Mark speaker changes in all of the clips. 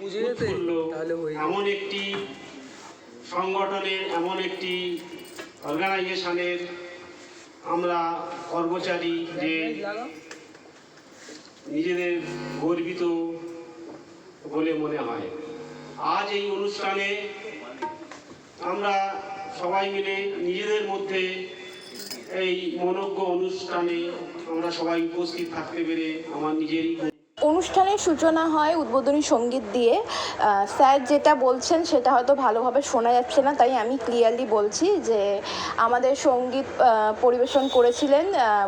Speaker 1: উৎফুল্ল এমন একটি সংগঠনের, এমন একটি অর্গানাইজেশনের আমরা কর্মচারী যে নিজেদের গর্বিত বলে মনে হয়। আজ এই অনুষ্ঠানে আমরা সবাই মিলে নিজেদের মধ্যে এই মনোজ্ঞ অনুষ্ঠানে আমরা সবাই উপস্থিত থাকতে পেরে আমার নিজেরই।
Speaker 2: অনুষ্ঠানের সূচনা হয় উদ্বোধনী সঙ্গীত দিয়ে। স্যার যেটা বলছেন সেটা হয়তো ভালোভাবে শোনা যাচ্ছে না, তাই আমি ক্লিয়ারলি বলছি যে আমাদের সঙ্গীত পরিবেশন করেছিলেন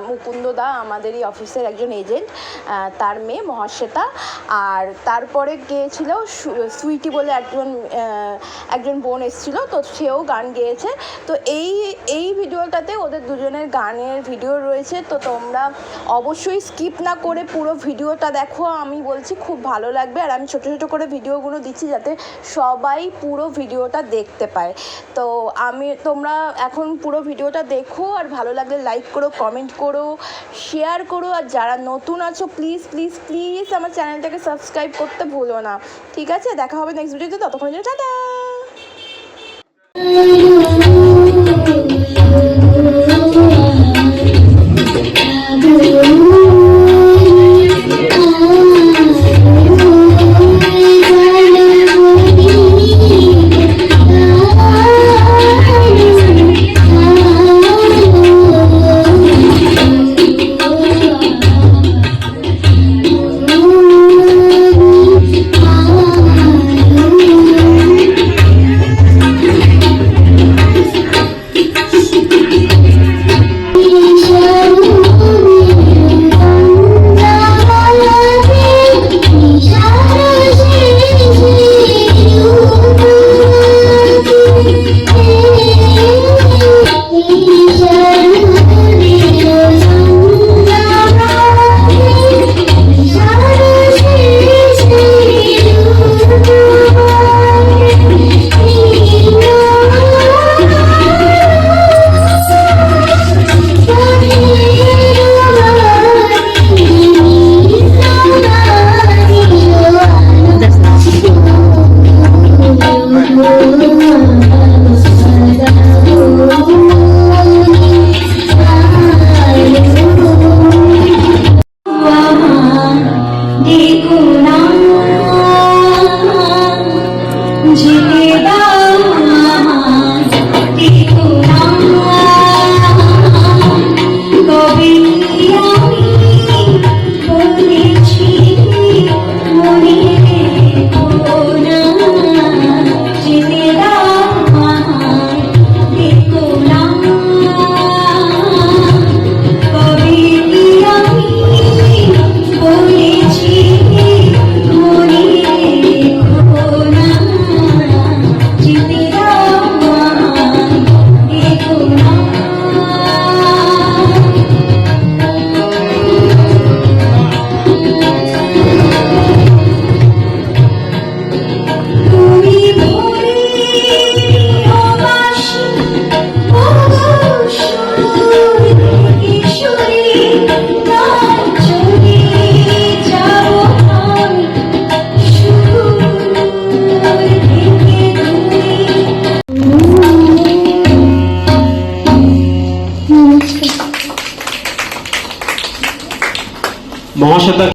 Speaker 2: মুকুন্দ দা, আমাদেরই অফিসের একজন এজেন্ট, তার মেয়ে মহাশ্বেতা। আর তারপরে গিয়েছিল সুইটি বলে একজন বোন এসেছিল, তো সেও গান গেয়েছে। তো এই ভিডিওটাতে ওদের দুজনের গানের ভিডিও রয়েছে, তো তোমরা অবশ্যই স্কিপ না করে পুরো ভিডিওটা দেখো। আমি বলছি খুব ভালো লাগবে, আর আমি ছোটো ছোটো করে ভিডিওগুলো দিচ্ছি যাতে সবাই পুরো ভিডিওটা দেখতে পায়। তো তোমরা এখন পুরো ভিডিওটা দেখো, আর ভালো লাগলে লাইক করো, কমেন্ট করো, শেয়ার করো, আর যারা নতুন আছো প্লিজ প্লিজ প্লিজ আমার চ্যানেলটাকে সাবস্ক্রাইব করতে ভুলো না। ঠিক আছে, দেখা হবে নেক্সট ভিডিওতে, ততক্ষণের জন্য টাটা।
Speaker 1: মহাশ্বেতা